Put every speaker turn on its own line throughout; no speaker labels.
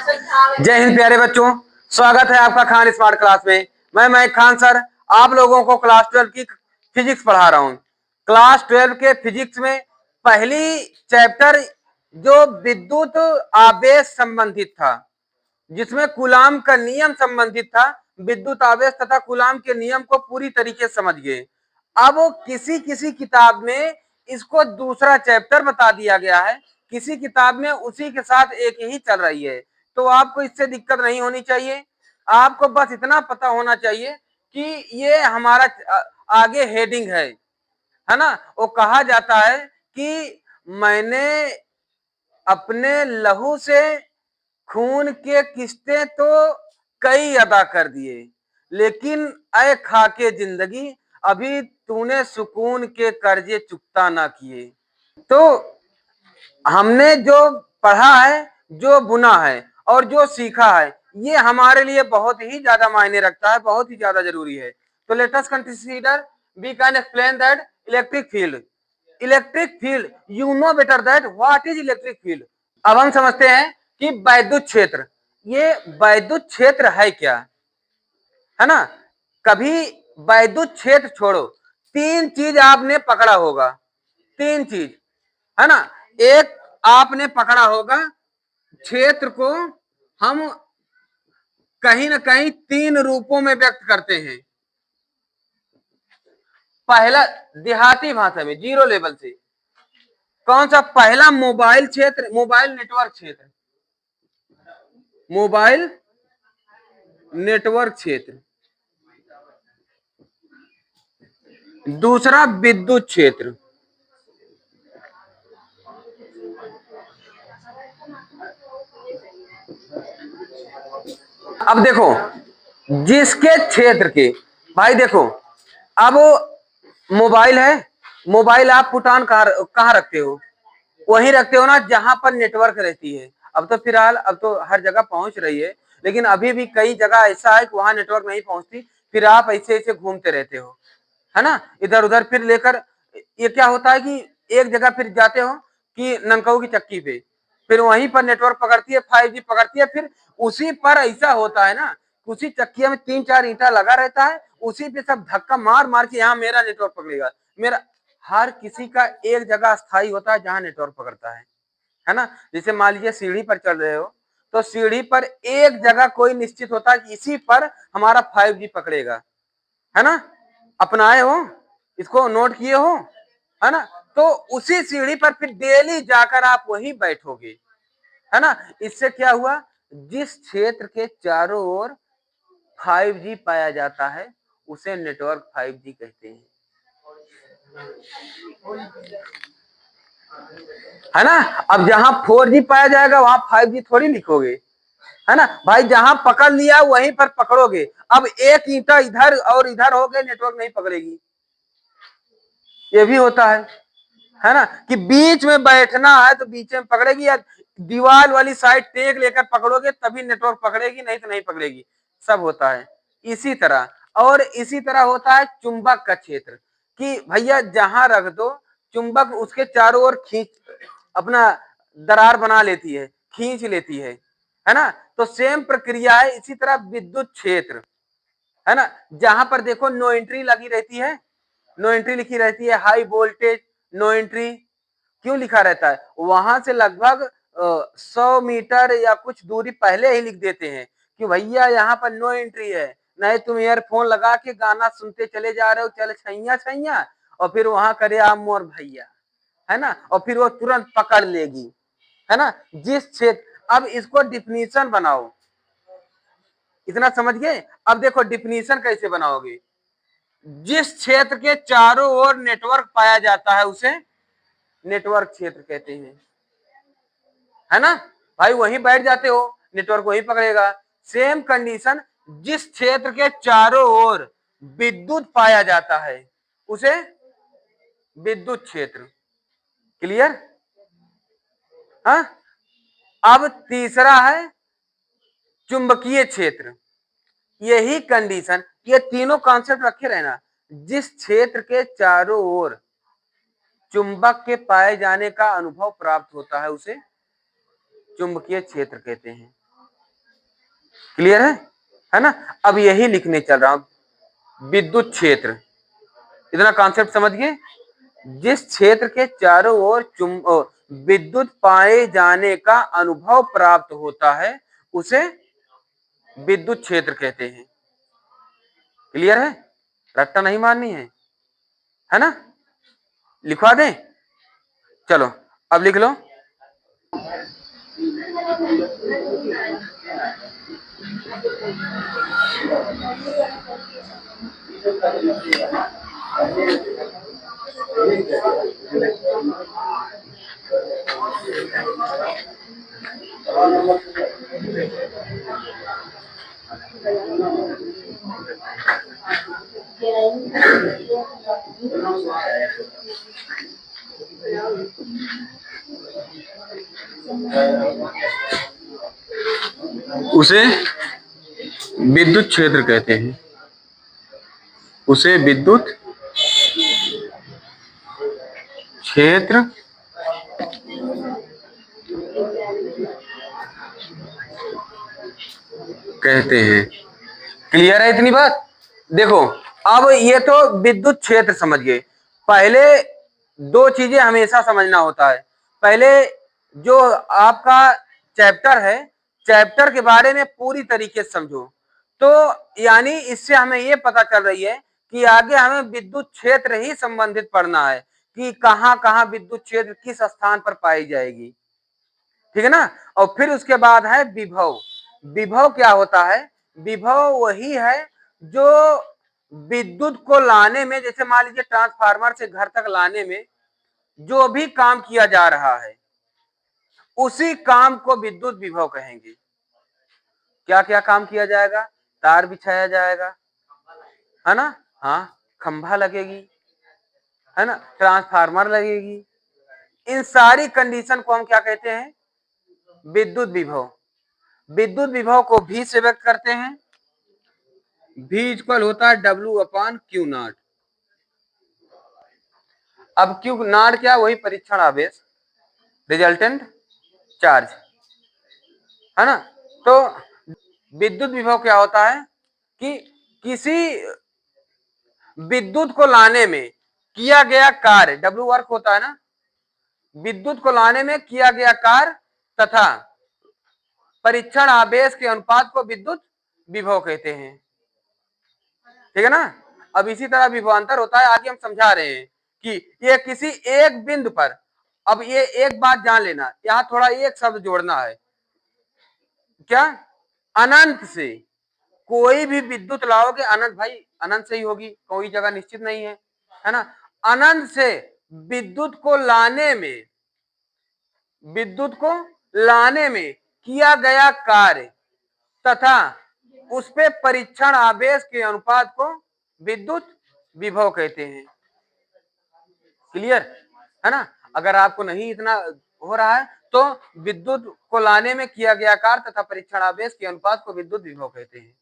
जय हिंद प्यारे बच्चों, स्वागत है आपका खान स्मार्ट क्लास में। मैं खान सर आप लोगों को क्लास 12 की फिजिक्स पढ़ा रहा हूँ। क्लास 12 के फिजिक्स में पहली चैप्टर जो विद्युत आवेश संबंधित था, जिसमें कूलाम का नियम संबंधित था, विद्युत आवेश तथा कूलाम के नियम को पूरी तरीके से समझ गए। अब किसी किसी किताब में इसको दूसरा चैप्टर बता दिया गया है, किसी किताब में उसी के साथ एक ही चल रही है, तो आपको इससे दिक्कत नहीं होनी चाहिए। आपको बस इतना पता होना चाहिए कि ये हमारा आगे हेडिंग है ना। वो कहा जाता है कि मैंने अपने लहू से खून के किस्तें तो कई अदा कर दिए, लेकिन ऐ खाके जिंदगी अभी तूने सुकून के कर्जे चुकता ना किए। तो हमने जो पढ़ा है, जो बुना है और जो सीखा है, ये हमारे लिए बहुत ही ज्यादा मायने रखता है, बहुत ही ज्यादा जरूरी है। तो let us consider, we can explain that electric field. Electric field, you know better that what is electric field. अब हम समझते हैं कि वैद्युत क्षेत्र, ये वैद्युत क्षेत्र है क्या, है ना। कभी वैद्युत क्षेत्र छोड़ो, तीन चीज आपने पकड़ा होगा, तीन चीज, है ना। एक आपने पकड़ा होगा, क्षेत्र को हम कहीं ना कहीं तीन रूपों में व्यक्त करते हैं। पहला देहाती भाषा में, जीरो लेवल से, कौन सा? पहला मोबाइल क्षेत्र, मोबाइल नेटवर्क क्षेत्र, मोबाइल नेटवर्क क्षेत्र। दूसरा विद्युत क्षेत्र, अब देखो जिसके क्षेत्र के, भाई देखो अब मोबाइल है, मोबाइल आप पुटान कहाँ रखते हो? वहीं रखते हो ना जहां पर नेटवर्क रहती है। अब तो फिलहाल अब तो हर जगह पहुंच रही है, लेकिन अभी भी कई जगह ऐसा है कि वहां नेटवर्क नहीं पहुंचती, फिर आप ऐसे ऐसे घूमते रहते हो, है ना, इधर उधर फिर लेकर। ये क्या होता है कि एक जगह फिर जाते हो कि ननकाऊ की चक्की पे, फिर वहीं पर नेटवर्क पकड़ती है, 5G पकड़ती है, फिर उसी पर ऐसा होता है ना, उसी चक्किया में 3-4 ईंटा लगा रहता है, उसी पे सब धक्का मार मार के यहाँ मेरा नेटवर्क पकड़ेगा, मेरा। हर किसी का एक जगह स्थायी होता है जहां नेटवर्क पकड़ता है ना। जैसे मान लीजिए सीढ़ी पर चल रहे हो, तो सीढ़ी पर एक जगह कोई निश्चित होता है कि इसी पर हमारा 5G पकड़ेगा, है ना। अपनाए हो, इसको नोट किए हो, है ना। तो उसी सीढ़ी पर फिर डेली जाकर आप वहीं बैठोगे, है ना। इससे क्या हुआ, जिस क्षेत्र के चारों ओर 5G पाया जाता है उसे नेटवर्क 5G कहते हैं, है ना। अब जहां 4G पाया जाएगा वहां 5G थोड़ी लिखोगे, है ना भाई। जहां पकड़ लिया वहीं पर पकड़ोगे। अब एक ईंटा इधर और इधर हो गए, नेटवर्क नहीं पकड़ेगी। ये भी होता है ना, कि बीच में बैठना है तो बीच में पकड़ेगी, या दीवार वाली साइड टेक लेकर पकड़ोगे तभी नेटवर्क पकड़ेगी, नहीं तो नहीं पकड़ेगी। सब होता है इसी तरह। और इसी तरह होता है चुंबक का क्षेत्र, कि भैया जहां रख दो चुंबक उसके चारों ओर खींच, अपना दरार बना लेती है, खींच लेती है ना। तो सेम प्रक्रिया है इसी तरह विद्युत क्षेत्र, है ना। जहां पर देखो नो एंट्री लगी रहती है, नो एंट्री लिखी रहती है, हाई वोल्टेज नो एंट्री, क्यों लिखा रहता है? वहां से लगभग 100 मीटर या कुछ दूरी पहले ही लिख देते हैं कि भैया यहाँ पर नो एंट्री है, नहीं तुम ईयरफोन लगा के गाना सुनते चले जा रहे हो, चल छैया छैया, और फिर वहां करे आप मोर भैया, है ना, और फिर वो तुरंत पकड़ लेगी, है ना। जिस क्षेत्र, अब इसको डिफिनीशन बनाओ, इतना समझ गए। अब देखो डिफिनीशन कैसे बनाओगे। जिस क्षेत्र के चारों ओर नेटवर्क पाया जाता है उसे नेटवर्क क्षेत्र कहते हैं, है ना भाई। वहीं बैठ जाते हो, नेटवर्क वहीं पकड़ेगा। सेम कंडीशन, जिस क्षेत्र के चारों ओर विद्युत पाया जाता है उसे विद्युत क्षेत्र। क्लियर? हाँ। अब तीसरा है चुंबकीय क्षेत्र। यही कंडीशन, ये तीनों कॉन्सेप्ट रखे रहना। जिस क्षेत्र के चारों ओर चुंबक के पाए जाने का अनुभव प्राप्त होता है उसे चुंबकीय क्षेत्र कहते हैं। क्लियर है ना। अब यही लिखने चल रहा हूं, विद्युत क्षेत्र, इतना कॉन्सेप्ट समझ गए। जिस क्षेत्र के चारों ओर विद्युत पाए जाने का अनुभव प्राप्त होता है उसे विद्युत क्षेत्र कहते हैं। क्लियर है, रट्टा नहीं मारनी है ना। लिखवा दें, चलो अब लिख लो। उसे विद्युत क्षेत्र कहते हैं, उसे विद्युत क्षेत्र कहते हैं। क्लियर है इतनी बात। देखो अब ये तो विद्युत क्षेत्र समझ गए। पहले दो चीजें हमेशा समझना होता है। पहले जो आपका चैप्टर है, चैप्टर के बारे में पूरी तरीके से समझो। तो यानी इससे हमें ये पता चल रही है कि आगे हमें विद्युत क्षेत्र ही संबंधित पढ़ना है कि कहां कहां विद्युत क्षेत्र किस स्थान पर पाई जाएगी। ठीक है ना। और फिर उसके बाद है विभव। विभव क्या होता है? विभव वही है जो विद्युत को लाने में, जैसे मान लीजिए ट्रांसफार्मर से घर तक लाने में जो भी काम किया जा रहा है उसी काम को विद्युत विभव कहेंगे। क्या क्या काम किया जाएगा? तार बिछाया जाएगा, है ना, हाँ, खंभा लगेगी, है ना, ट्रांसफार्मर लगेगी। इन सारी कंडीशन को हम क्या कहते हैं? विद्युत विभव। विद्युत विभव को V से व्यक्त करते हैं। V इक्वल होता है W/Q0। अब Q0 क्या? वही परीक्षण आवेश, रिजल्टेंट चार्ज, है ना। तो विद्युत विभव क्या होता है कि किसी विद्युत को लाने में किया गया कार्य, W वर्क होता है ना, विद्युत को लाने में किया गया कार्य तथा परीक्षण आवेश के अनुपात को विद्युत विभव कहते हैं। ठीक है ना। अब इसी तरह विभवांतर होता है, आगे हम समझा रहे हैं कि ये किसी एक बिंदु पर, अब ये एक बात जान लेना, यहां थोड़ा एक शब्द जोड़ना है। क्या? अनंत से कोई भी विद्युत लाओगे, अनंत भाई अनंत से ही होगी, कोई जगह निश्चित नहीं है ना। अनंत से विद्युत को लाने में, विद्युत को लाने में किया गया कार्य तथा उस पे परीक्षण आवेश के अनुपात को विद्युत विभव कहते हैं। क्लियर है ना। अगर आपको नहीं इतना हो रहा है तो विद्युत को लाने में किया गया कार्य तथा परीक्षण आवेश के अनुपात को विद्युत विभव कहते हैं।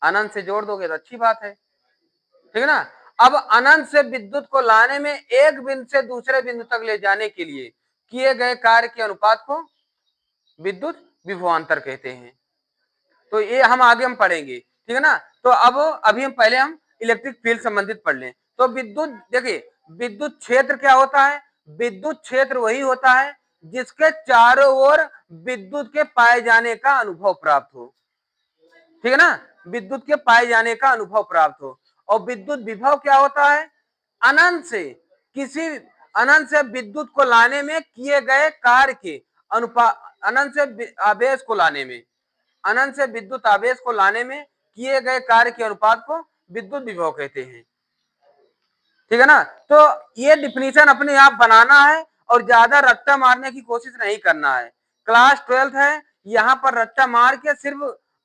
अनंत से जोड़ दोगे तो अच्छी बात है। ठीक है ना। अब अनंत से विद्युत को लाने में एक बिंदु से दूसरे बिंदु तक ले जाने के लिए किए गए कार्य के अनुपात को विद्युत विभवांतर कहते हैं। तो ये हम आगे हम पढ़ेंगे। ठीक है ना। तो अब अभी हम पहले हम इलेक्ट्रिक फील्ड संबंधित पढ़ लें। तो विद्युत, देखिए विद्युत क्षेत्र क्या होता है? विद्युत क्षेत्र वही होता है जिसके चारों ओर विद्युत के पाए जाने का अनुभव प्राप्त हो। ठीक है ना। विद्युत के पाए जाने का अनुभव प्राप्त हो। और विद्युत विभव क्या होता है? अनंत से किसी, अनंत से विद्युत को लाने में किए गए कार्य के अनुपात, अनंत से आवेश को लाने में, अनंत से विद्युत आवेश को लाने में किए गए कार्य के अनुपात को विद्युत विभव कहते हैं। ठीक है ना। तो ये डिफिनीशन अपने आप बनाना है और ज्यादा रट्टा मारने की कोशिश नहीं करना है। क्लास 12th है, यहाँ पर रट्टा मार के सिर्फ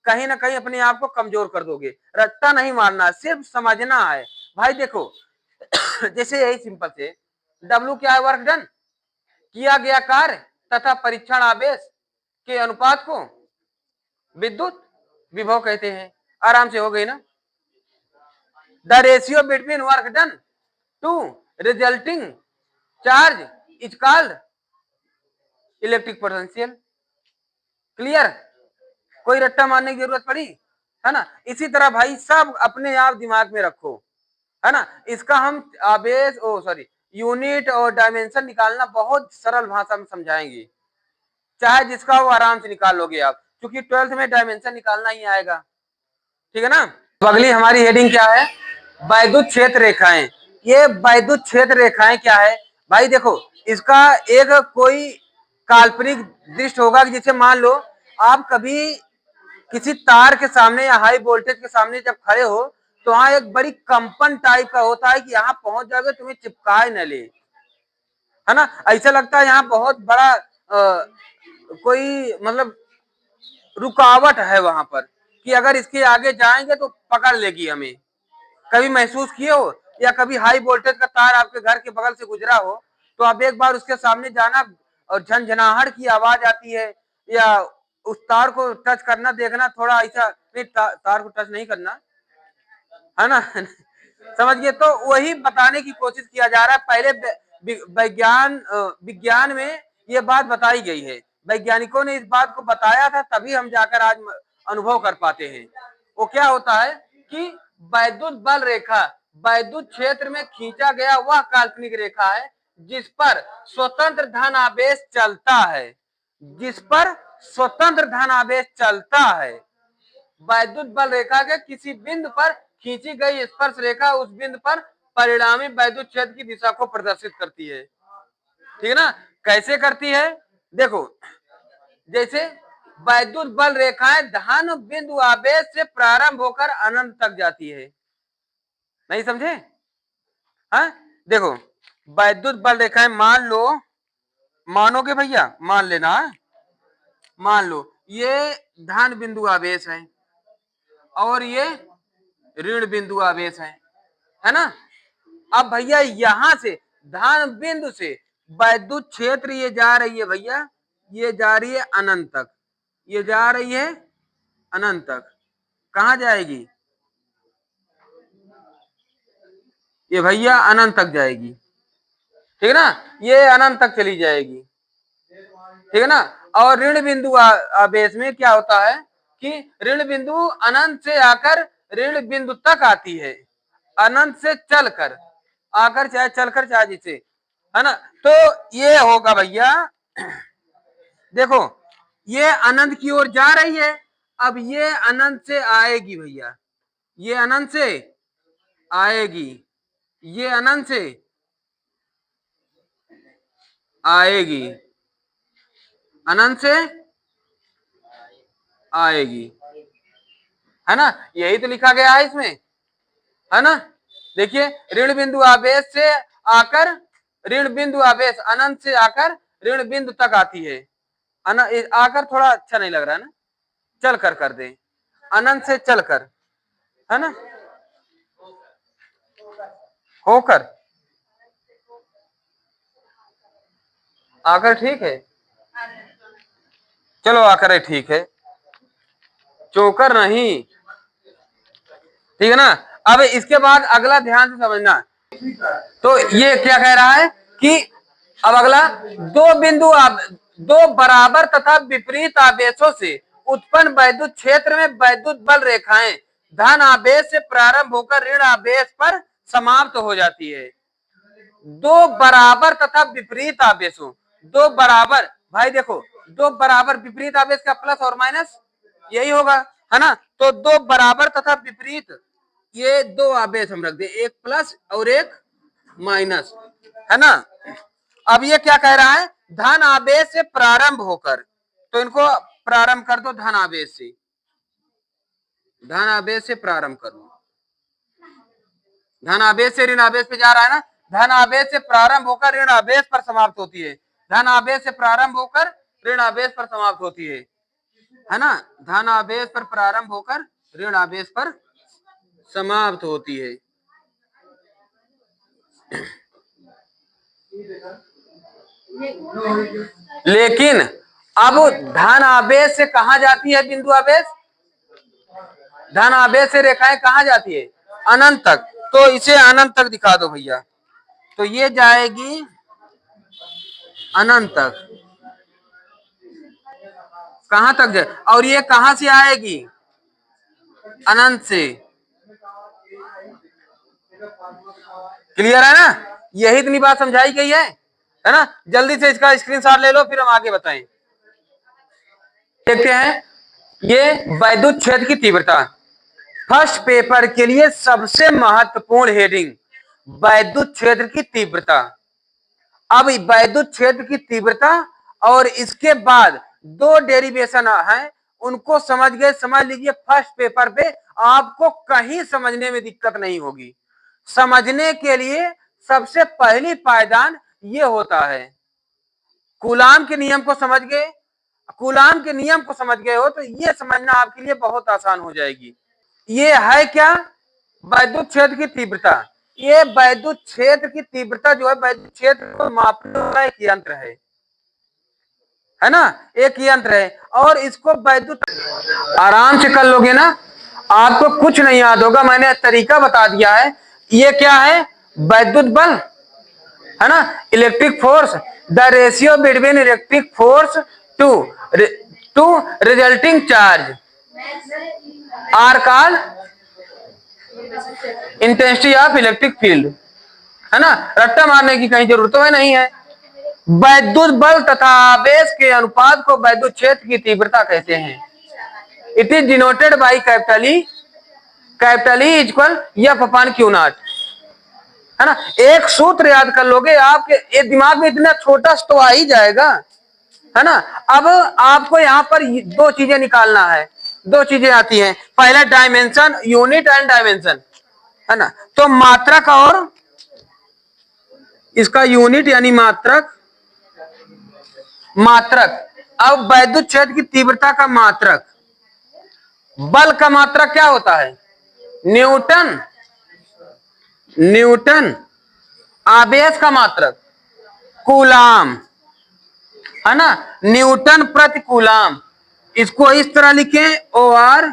कहीं ना कहीं अपने आप को कमजोर कर दोगे। रट्टा नहीं मारना, सिर्फ समझना है। भाई देखो जैसे यही सिंपल से W क्या है? वर्क डन, किया गया कार्य तथा परीक्षण आवेश के अनुपात को विद्युत विभव कहते हैं। आराम से हो गई ना। The ratio between work done to resulting charge is called electric potential. Clear? कोई रट्टा मारने की जरूरत पड़ी, है ना। इसी तरह भाई सब अपने आप दिमाग में रखो, है ना। इसका हम आवेश सॉरी यूनिट और डायमेंशन निकालना बहुत सरल भाषा में समझाएंगे, चाहे जिसका हो आराम से निकाल लोगे आप, क्योंकि 12th में डायमेंशन निकालना ही आएगा, ठीक है ना। तो अगली हमारी हेडिंग क्या है, वैद्युत क्षेत्र रेखाएं। ये वैद्युत क्षेत्र रेखाएं क्या है भाई, देखो इसका एक कोई काल्पनिक दृश्य होगा कि जिसे मान लो आप कभी किसी तार के सामने या हाई वोल्टेज के सामने जब खड़े हो तो वहां एक बड़ी कंपन टाइप का होता है कि यहाँ पहुंच जाओगे तुम्हें चिपकाए न ले, है ना। ऐसा लगता है यहाँ बहुत बड़ा कोई मतलब रुकावट है वहां पर कि अगर इसके आगे जाएंगे तो पकड़ लेगी हमें। कभी महसूस किए हो, या कभी हाई वोल्टेज का तार आपके घर के बगल से गुजरा हो तो आप एक बार उसके सामने जाना और झनझनाहट की आवाज आती है, या उस तार को टच करना देखना थोड़ा ऐसा नहीं, तार को टच नहीं करना, है ना। समझ गए। तो वही बताने की कोशिश किया जा रहा है, पहले विज्ञान में ये बात बताई गई है, वैज्ञानिकों ने इस बात को बताया था तभी हम जाकर आज अनुभव कर पाते हैं। वो क्या होता है कि वैद्युत बल रेखा वैद्युत क्षेत्र में खींचा गया वह काल्पनिक रेखा है जिस पर स्वतंत्र धन आवेश चलता है, जिस पर स्वतंत्र धन आवेश चलता है। वैद्युत बल रेखा के किसी बिंदु पर खींची गई स्पर्श रेखा उस बिंदु पर परिणामी वैद्युत क्षेत्र की दिशा को प्रदर्शित करती है, ठीक है ना। कैसे करती है, देखो जैसे वैद्युत बल रेखाएं धन बिंदु आवेश से प्रारंभ होकर अनंत तक जाती है, नहीं समझे। हाँ देखो वैद्युत बल रेखाएं मानोगे भैया, मान लेना, मान लो ये धन बिंदु आवेश है और ये ऋण बिंदु आवेश है ना। अब भैया यहां से धन बिंदु से वैद्युत क्षेत्र ये जा रही है भैया, ये जा रही है अनंत तक, ये जा रही है अनंत तक। कहां जाएगी, ये भैया अनंत तक जाएगी, ठीक है ना, ये अनंत तक चली जाएगी, ठीक है ना। और ऋण बिंदु आवेश में क्या होता है कि ऋण बिंदु अनंत से आकर ऋण बिंदु तक आती है, अनंत से चलकर आकर चाहे चलकर चाहे जिसे, है ना। तो ये होगा भैया, देखो ये अनंत की ओर जा रही है, अब ये अनंत से आएगी भैया, ये अनंत से आएगी, ये अनंत से आएगी, अनंत से आएगी, है ना। यही तो लिखा गया है इसमें, है ना। देखिए ऋण बिंदु आवेश से आकर ऋण बिंदु आवेश अनंत से आकर ऋण बिंदु तक आती है, आकर थोड़ा अच्छा नहीं लग रहा है ना, चल कर दे, अनंत से चल कर, है ना, होकर आकर, ठीक है चलो आकर ठीक है, चोकर नहीं, ठीक है ना। अब इसके बाद अगला ध्यान से समझना, तो ये क्या कह रहा है कि अब अगला दो बराबर तथा विपरीत आवेशों से उत्पन्न वैद्युत क्षेत्र में वैद्युत बल रेखाएं धन आवेश से प्रारंभ होकर ऋण आवेश पर समाप्त हो जाती है। दो बराबर तथा विपरीत आवेशों, दो बराबर भाई देखो, दो बराबर विपरीत आवेश का प्लस और माइनस यही होगा, है ना। तो दो बराबर तथा विपरीत, ये दो आवेश हम रख दे, एक प्लस और एक माइनस, है ना। अब ये क्या कह रहा है, धन आवेश से प्रारंभ होकर, तो इनको प्रारंभ कर दो धन आवेश से, धन आवेश से प्रारंभ करो, धन आवेश से ऋण आवेश पे जा रहा है ना, धन आवेश से प्रारंभ होकर ऋण आवेश पर समाप्त होती है, धन आवेश से प्रारंभ होकर ऋण आवेश पर समाप्त होती है ना। धन आवेश पर प्रारंभ होकर ऋण आवेश पर समाप्त होती है। लेकिन अब धन आवेश से कहा जाती है बिंदु आवेश, धन आवेश से रेखाएं कहा जाती है अनंत तक, तो इसे अनंत तक दिखा दो भैया, तो ये जाएगी अनंत तक, कहां तक जाए, और ये कहां से आएगी, अनंत से। क्लियर है ना, यही इतनी बात समझाई गई है ना। जल्दी से इसका स्क्रीनशॉट ले लो, फिर हम आगे बताएं। देखते हैं ये वैद्युत क्षेत्र की तीव्रता, फर्स्ट पेपर के लिए सबसे महत्वपूर्ण हेडिंग, वैद्युत क्षेत्र की तीव्रता। अब वैद्युत क्षेत्र की तीव्रता और इसके बाद दो डेरिवेशन है, उनको समझ गए, समझ लीजिए फर्स्ट पेपर पे आपको कहीं समझने में दिक्कत नहीं होगी। समझने के लिए सबसे पहली पायदान ये होता है, कूलाम के नियम को समझ गए, कूलाम के नियम को समझ गए हो तो ये समझना आपके लिए बहुत आसान हो जाएगी। ये है क्या, वैद्युत क्षेत्र की तीव्रता। ये वैद्युत क्षेत्र की तीव्रता जो है, वैद्युत क्षेत्र को मापने वाला एक यंत्र है ना, एक यंत्र है, और इसको वैद्युत, आराम से कर लोगे ना, आपको कुछ नहीं याद होगा, मैंने तरीका बता दिया है। ये क्या है, वैद्युत बल है ना, electric force, the ratio between electric force to resulting charge are called intensity of electric field, है ना। रट्टा मारने की कहीं जरूरत है नहीं है। वैद्युत बल तथा आवेश के अनुपात को वैद्युत क्षेत्र की तीव्रता कहते हैं। It is denoted by capital E equal F upon Q not, है ना। एक सूत्र याद कर लोगे आपके, ये दिमाग में इतना छोटा तो आ ही जाएगा, है ना। अब आपको यहाँ पर दो चीजें निकालना है, दो चीजें आती हैं, पहला डायमेंशन, यूनिट एंड डायमेंशन, है ना। तो मात्रक और इसका यूनिट यानी मात्रक, अब वैद्युत क्षेत्र की तीव्रता का मात्रक, बल का मात्रक क्या होता है, न्यूटन, आवेश का मात्रक कूलाम, है ना, न्यूटन प्रति कूलाम। इसको इस तरह लिखें, OR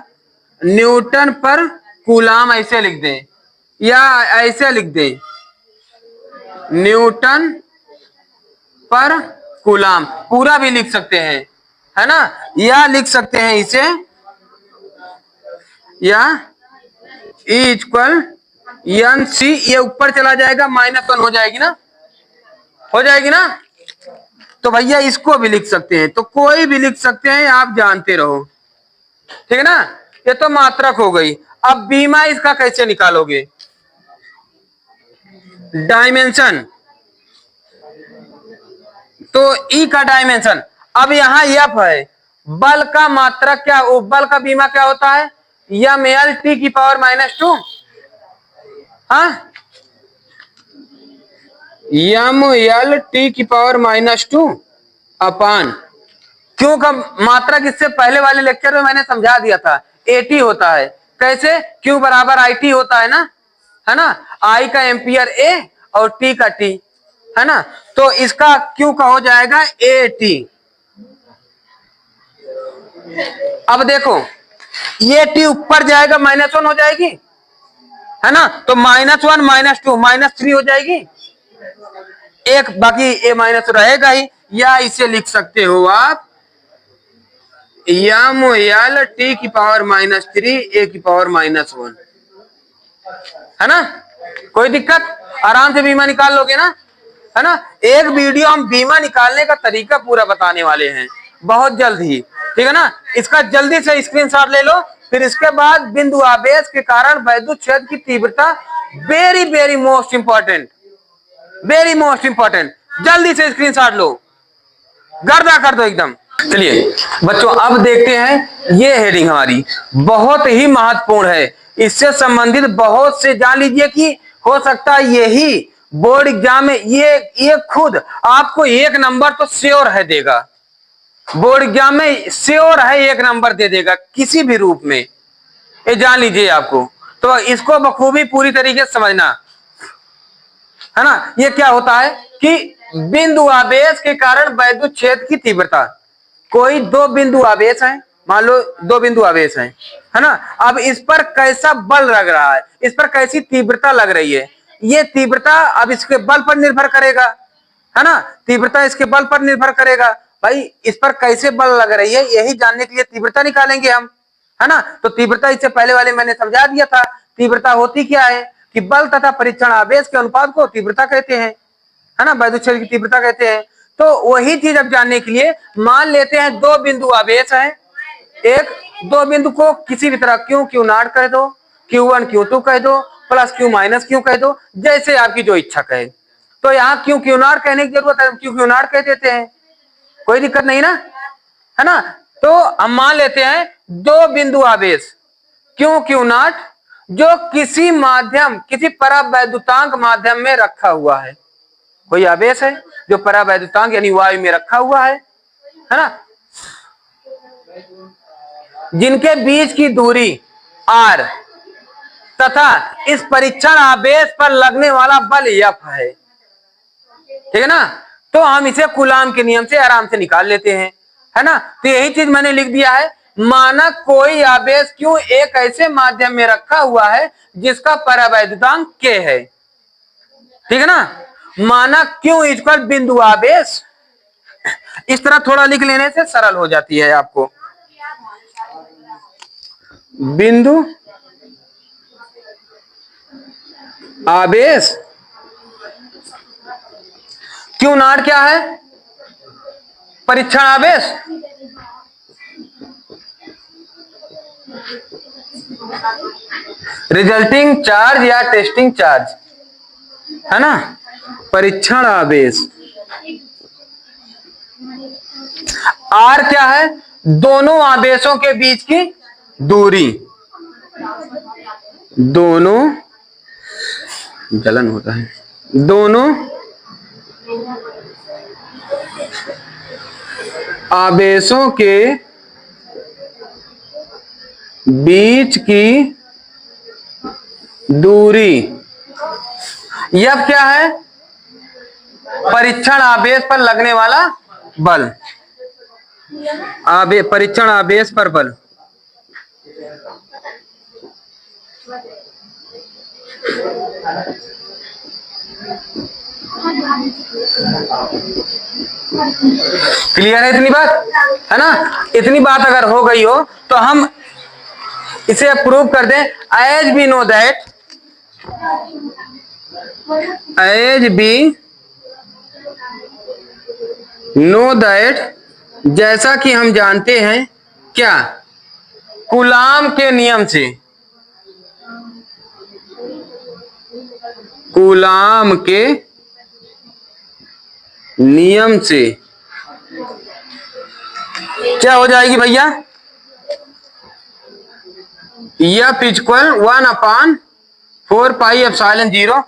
न्यूटन पर कूलाम ऐसे लिख दें, या ऐसे लिख दें, न्यूटन पर कूलाम, पूरा भी लिख सकते हैं, है ना, या लिख सकते हैं इसे, या E इक्वल NC, ये ऊपर चला जाएगा, -1 हो जाएगी ना, हो जाएगी ना। तो भैया इसको भी लिख सकते हैं, तो कोई भी लिख सकते हैं, आप जानते रहो, ठीक है ना। ये तो मात्रक हो गई। अब बीमा इसका कैसे निकालोगे, डायमेंशन, तो ई का डायमेंशन, अब यहां एफ है, बल का मात्रक क्या, बल का बीमा क्या होता है, ML T की पावर -2, हाँ, ML T की पावर -2 अपान, क्यों का मात्रक इससे पहले वाले लेक्चर में मैंने समझा दिया था, AT होता है, कैसे, Q बराबर IT होता है ना, I का एम्पियर A और T का T, है ना। तो इसका Q का हो जाएगा AT। अब देखो ये T ऊपर जाएगा, -1 हो जाएगी, है ना, तो -1 -2 -3 हो जाएगी, एक बाकी A माइनस रहेगा ही, या इसे लिख सकते हो आप ML T की पावर -3 A की पावर -1, है ना। कोई दिक्कत, आराम से बीमा निकाल लोगे ना, है ना। एक वीडियो हम बीमा निकालने का तरीका पूरा बताने वाले हैं बहुत जल्द ही, ठीक है ना। इसका जल्दी से स्क्रीनशॉट ले लो, फिर इसके बाद बिंदु आवेश के कारण वैद्युत क्षेत्र की तीव्रता, very most important, very most important, जल्दी से स्क्रीनशॉट लो, गर्दा कर दो एकदम। चलिए बच्चों, अब देखते हैं, ये हेडिंग हमारी बहुत ही महत्वपूर्ण है, इससे संबंधित बहुत से जान लीजिए कि हो सकता है यही बोर्ड एग्जाम में ये खुद आपको 1 नंबर तो श्योर है देगा, बोर्ड एग्जाम में श्योर है 1 नंबर दे देगा किसी भी रूप में, ये जान लीजिए आपको। तो इसको बखूबी पूरी तरीके से समझना, है ना। ये क्या होता है कि बिंदु आवेश के कारण वैद्युत क्षेत्र की तीव्रता, कोई दो बिंदु आवेश है, मान लो 2 बिंदु आवेश है ना। अब इस पर कैसा बल लग रहा है, इस पर कैसी तीव्रता लग रही है, ये तीव्रता अब इसके बल पर निर्भर करेगा, है ना, तीव्रता इसके बल पर निर्भर करेगा। भाई इस पर कैसे बल लग रही है यही जानने के लिए तीव्रता निकालेंगे हम, है ना। तो तीव्रता इससे पहले वाले मैंने समझा दिया था। तीव्रता होती क्या है कि बल तथा परीक्षण आवेश के अनुपात को तीव्रता कहते हैं, है ना, विद्युत क्षेत्र की तीव्रता कहते हैं। तो वही चीज अब जानने के लिए मान लेते हैं दो बिंदु आवेश है, एक दो बिंदु को किसी भी तरह क्यू क्यू नॉट कह दो, Q1 Q2 कह दो, प्लस Q माइनस Q कह दो, जैसे आपकी जो इच्छा कहे। तो यहाँ क्यू क्यू नॉट कहने की जरूरत है, क्यू क्यू नॉट कह देते हैं, कोई दिक्कत नहीं ना, है ना। तो हम मान लेते हैं दो बिंदु आवेश क्यू क्यू नॉट जो किसी माध्यम किसी परावैद्युतांक माध्यम में रखा हुआ है। कोई आवेश है जो परावैद्युतांक यानी वायु में रखा हुआ है ना, जिनके बीच की दूरी r तथा इस परीक्षण आवेश पर लगने वाला बल F है, ठीक है ना। तो हम इसे कूलाम के नियम से आराम से निकाल लेते हैं, है ना। तो यही चीज मैंने लिख दिया है, माना कोई आवेश क्यों एक ऐसे माध्यम में रखा हुआ है जिसका परावैद्युतांक k है, ठीक है ना। माना क्यों इक्वल बिंदु आवेश, इस तरह थोड़ा लिख लेने से सरल हो जाती है आपको। बिंदु आवेश क्यू नॉट क्या है, परीक्षण आवेश, रिजल्टिंग चार्ज या टेस्टिंग चार्ज, है ना, परीक्षण आवेश। आर क्या है, दोनों आवेशों के बीच की दूरी, दोनों जलन होता है, दोनों आवेशों के बीच की दूरी। यह क्या है, परीक्षण आवेश पर लगने वाला बल, परीक्षण आवेश पर बल। क्लियर है इतनी बात, है ना। इतनी बात अगर हो गई हो तो हम इसे प्रूव कर दें। As we know that, as we know that, जैसा कि हम जानते हैं क्या, कूलाम के नियम से, कूलाम के नियम से क्या हो जाएगी भैया, F इक्वल 1/4πε0,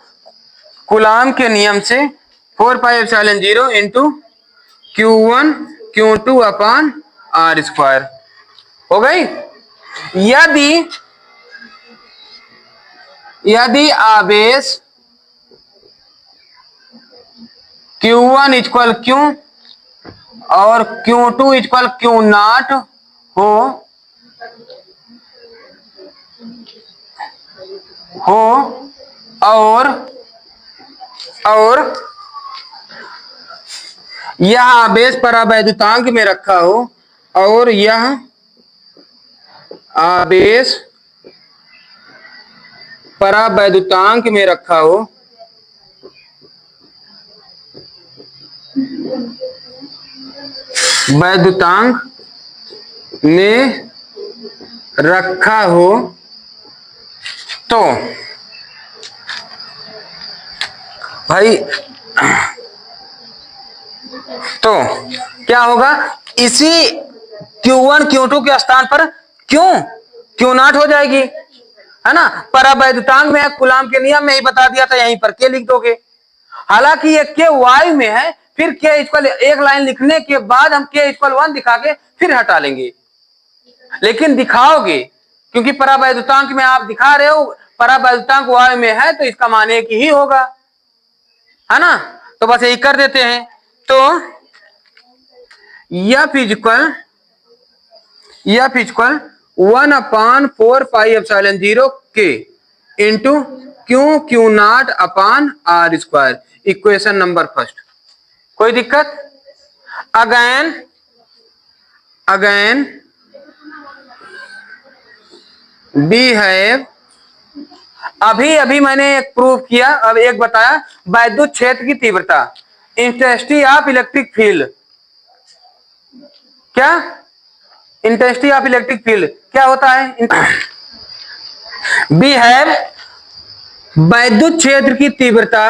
कूलाम के नियम से 4πε0 into Q1 Q2 upon R square हो गई। यदि आवेश Q1 इक्वल Q और Q2 इक्वल Q नॉट हो और यह आवेश परावैद्युतांक में रखा हो और यह आवेश परावैद्युतांक में रखा हो, वैद्युतांक में रखा हो, तो भाई तो क्या होगा, इसी Q1 Q2 के स्थान पर Q नॉट हो जाएगी, है ना। परावैद्युतांक में है, कूलाम के नियम में ही बता दिया था, यहीं पर K लिख दोगे। हालांकि ये K वायु में है, फिर K इक्वल एक लाइन लिखने के बाद हम K इक्वल 1 दिखा के फिर हटा लेंगे, लेकिन दिखाओगे क्योंकि परावैद्युतांक में आप दिखा रहे हो, परावैद्युतांक वायु में है तो इसका मान एक ही होगा, है ना। तो बस यही कर देते हैं। तो F equal 1/4πε0 K into Q not upon R square, equation number first. कोई दिक्कत, अगेन वी हैव, अभी अभी मैंने एक प्रूव किया, अब एक बताया, वैद्युत क्षेत्र की तीव्रता, इंटेंसिटी ऑफ इलेक्ट्रिक फील्ड। क्या इंटेंसिटी ऑफ इलेक्ट्रिक फील्ड क्या होता है? वी हैव, वैद्युत क्षेत्र की तीव्रता,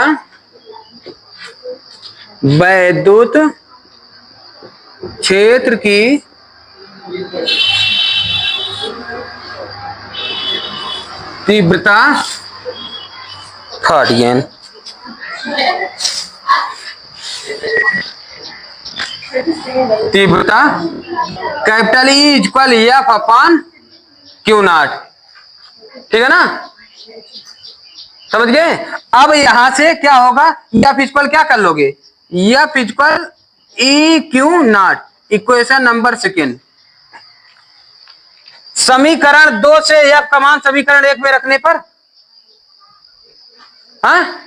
वैद्युत क्षेत्र की तीव्रता, थर्ड गेन, तीव्रता capital E equal F upon Q not. ठीक है ना, समझ गए? अब यहां से क्या होगा, एफ इक्वल क्या कर लोगे, F equal E Q not, equation number second. समीकरण 2 से एफ का मान समीकरण 1 में रखने पर, हाँ,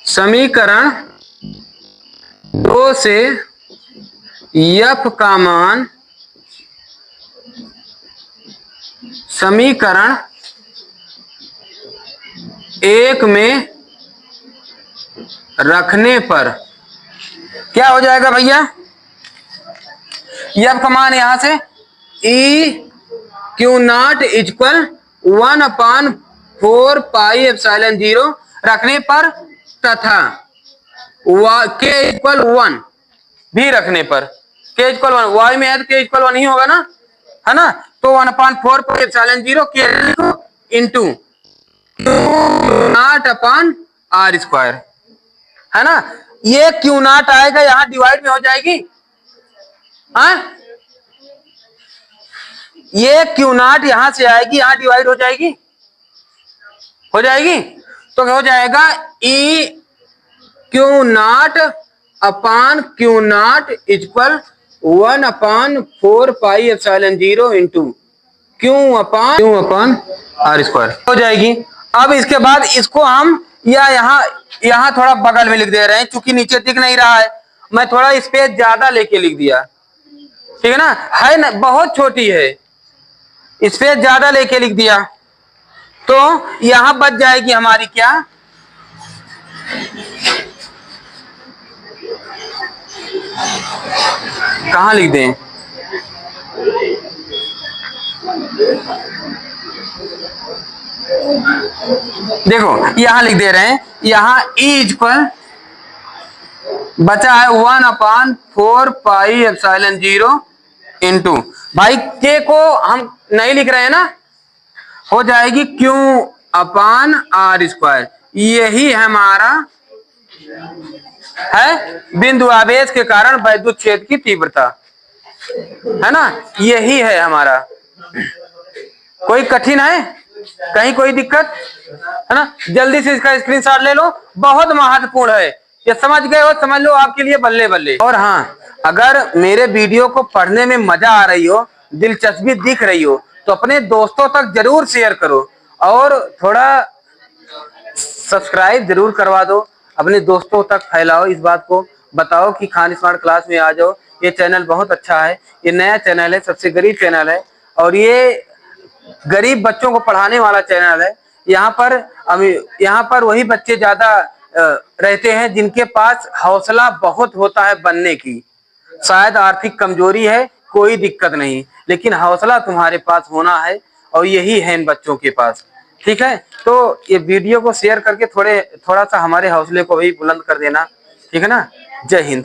समीकरण 2 से एफ का मान समीकरण 1 में रखने पर क्या हो जाएगा भैया, एफ का मान यहां से ई Q naught equal 1/4 pi epsilon 0 रखने पर, तथा के इक्वल 1 भी रखने पर, के इक्वल 1, वाई में है तो के इक्वल 1 ही होगा ना, है ना, तो 1/4 पाई एप्सिलॉन 0 के into Q naught upon R square, है ना। ये क्यू नॉट आएगा यहां डिवाइड में हो जाएगी, हाँ, ये क्यू नॉट यहां से आएगी, यहां डिवाइड हो जाएगी, हो जाएगी, तो हो जाएगा E Q naught upon Q naught equal 1/4 pi epsilon 0 into Q upon R square हो जाएगी। अब इसके बाद इसको हम यहाँ थोड़ा बगल में लिख दे रहे हैं, क्योंकि नीचे दिख नहीं रहा है, मैं थोड़ा स्पेस ज्यादा लेके लिख दिया, ठीक है ना, बहुत छोटी है, स्पेस ज्यादा लेके लिख दिया, तो यहां बच जाएगी हमारी क्या, कहां लिख दें, देखो यहां लिख दे रहे हैं, यहां ई इक्वल बचा है 1/4 पाई एप्सिलॉन 0 इंटू, भाई के को हम नहीं लिख रहे हैं ना, हो जाएगी क्यू अपॉन आर स्क्वायर। यही हमारा है बिंदु आवेश के कारण वैद्युत क्षेत्र की तीव्रता, है ना, यही है हमारा। कोई कठिन है, कहीं कोई दिक्कत है ना, जल्दी से इसका स्क्रीनशॉट ले लो, बहुत महत्वपूर्ण है, ये समझ गए हो समझ लो, आपके लिए बल्ले बल्ले। और हाँ, अगर मेरे वीडियो को पढ़ने में मजा आ रही हो, दिलचस्पी दिख रही हो, तो अपने दोस्तों तक जरूर शेयर करो और थोड़ा सब्सक्राइब जरूर करवा दो, अपने दोस्तों तक फैलाओ, इस बात को बताओ कि खान स्मार्ट क्लास में आ जाओ, ये चैनल बहुत अच्छा है, ये नया चैनल है, सबसे गरीब चैनल है, और ये गरीब बच्चों को पढ़ाने वाला चैनल है। यहाँ पर वही बच्चे ज्यादा रहते हैं जिनके पास हौसला बहुत होता है बनने की, शायद आर्थिक कमजोरी है, कोई दिक्कत नहीं, लेकिन हौसला तुम्हारे पास होना है, और यही है इन बच्चों के पास। ठीक है, तो ये वीडियो को शेयर करके थोड़ा सा हमारे हौसले को भी बुलंद कर देना, ठीक है ना। जय हिंद।